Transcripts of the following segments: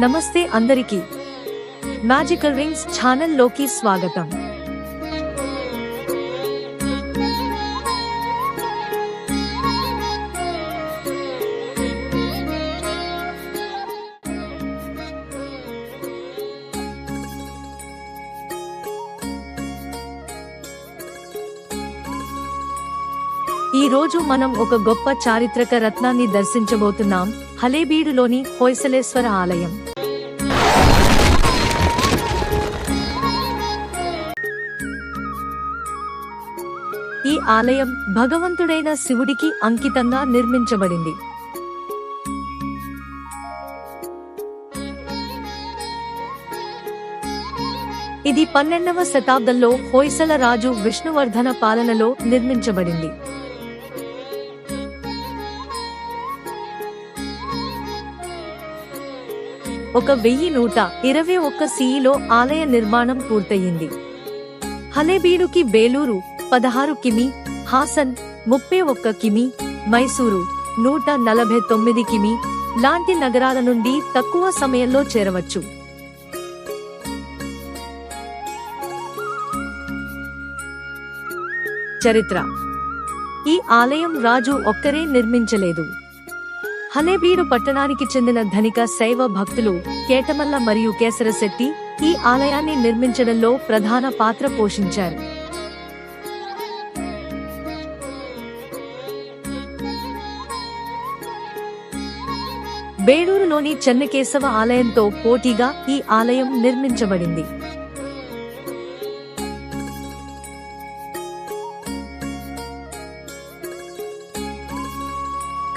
నమస్తే అందరికీ magical rings channel లోకి స్వాగతం. ఈ రోజు మనం ఒక గొప్ప చారిత్రక రత్నాన్ని దర్శించబోతున్నాం. హలేబీడులోని హొయసలేశ్వర ఆలయం. ఈ ఆలయం భగవంతుడైన శివుడికి అంకితంగా నిర్మించబడింది. ఇది 12వ శతాబ్దంలో హొయసల రాజు విష్ణువర్ధన పాలనలో నిర్మించబడింది. ఒక 1121 CEలో ఆలయ నిర్మాణం పూర్తయింది. హలేబీడుకి బేలూరు 16 కిమి, హాసన్ 31 కిమి, మైసూరు 149 కిమి లాంటి నగరాల నుండి తక్కువ సమయంలో చేరవచ్చు. చరిత్ర: ఈ ఆలయం రాజు ఒక్కరే నిర్మించలేదు. హలేబీడు పట్టణానికి చెందిన ధనిక శైవ భక్తులు కేటమల్ల మరియు కేసరశెట్టి ఈ ఆలయాన్ని నిర్మించడంలో ప్రధాన పాత్ర పోషించారు. బేడూరులోని చెన్నకేశవ ఆలయంతో పోటీగా ఈ ఆలయం నిర్మించబడింది.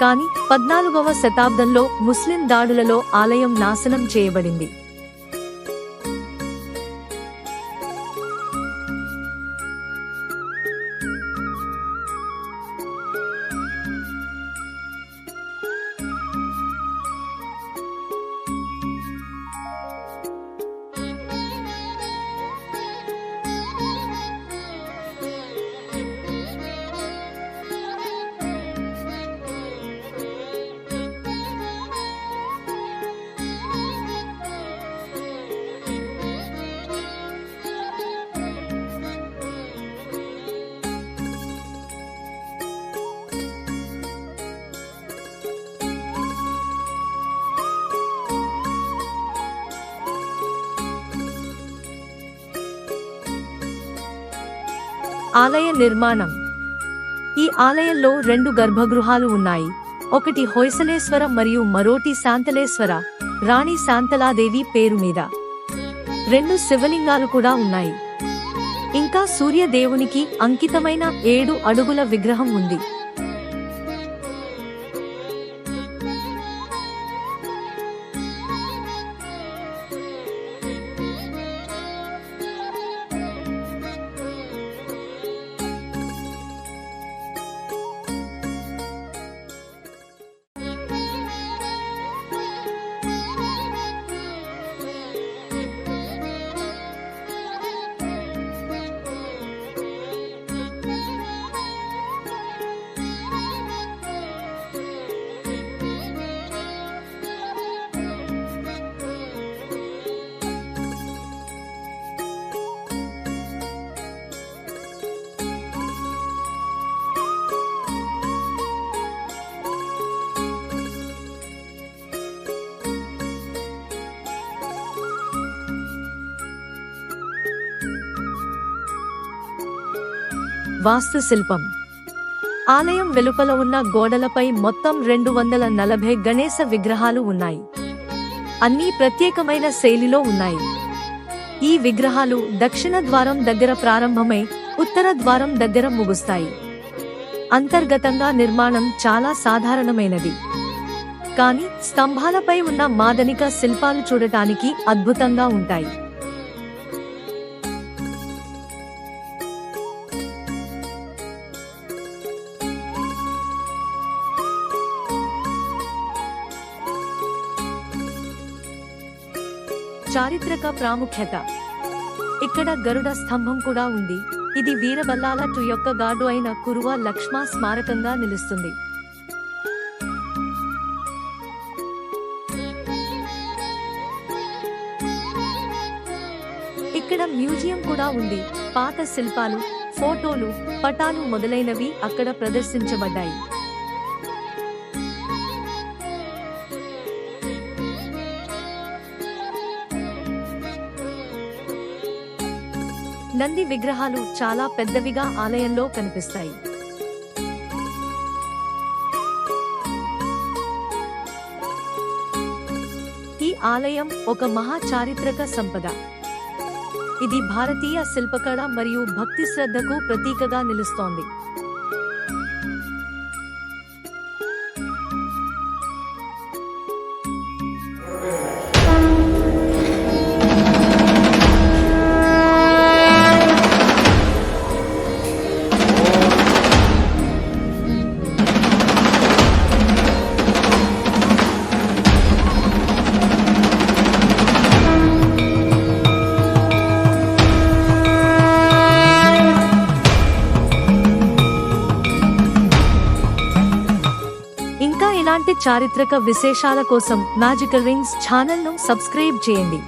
కానీ 14వ శతాబ్దంలో ముస్లిం దాడులలో ఆలయం నాశనం చేయబడింది. ఆలయ నిర్మాణం. ఈ ఆలయంలో 2 గర్భగృహాలు ఉన్నాయి. ఒకటి హొయసలేశ్వర మరియు మరోటి శాంతలేశ్వర, రాణి శాంతలాదేవి పేరు మీద. 2 శివలింగాలు కూడా ఉన్నాయి. ఇంకా సూర్యదేవునికి అంకితమైన 7 అడుగుల విగ్రహం ఉంది. వాస్తుశిల్పం. ఆలయం వెలుపల ఉన్న గోడలపై మొత్తం 240 గణేశ విగ్రహాలు ఉన్నాయి. అన్నీ ప్రత్యేకమైన శైలిలో ఉన్నాయి. ఈ విగ్రహాలు దక్షిణ ద్వారం దగ్గర ప్రారంభమై ఉత్తర ద్వారం దగ్గర ముగుస్తాయి. అంతర్గతంగా నిర్మాణం చాలా సాధారణమైనది, కానీ స్తంభాలపై ఉన్న మాదనిక శిల్పాలు చూడటానికి అద్భుతంగా ఉంటాయి. చారిత్రక ప్రాముఖ్యత. ఇక్కడ గరుడ స్తంభం కూడా ఉంది. ఇది వీరబల్లాల యొక్క గాడు అయిన కురువ లక్ష్మ స్మారకంగా నిలుస్తుంది. మ్యూజియం కూడా ఉంది. పాత శిల్పాలు, ఫోటోలు, పటాలు మొదలైనవి అక్కడ ప్రదర్శించబడ్డాయి. నంది విగ్రహాలు చాలా పెద్దవిగా ఆలయంలో కనిపిస్తాయి. ఈ ఆలయం ఒక మహా చారిత్రక సంపద. ఇది భారతీయ శిల్పకళ మరియు భక్తి శ్రద్ధకు ప్రతీకగా నిలుస్తోంది. ఇంకా ఇలాంటి చారిత్రక విశేషాల కోసం మ్యాజికల్ రింగ్స్ ఛానల్ను సబ్స్క్రైబ్ చేయండి.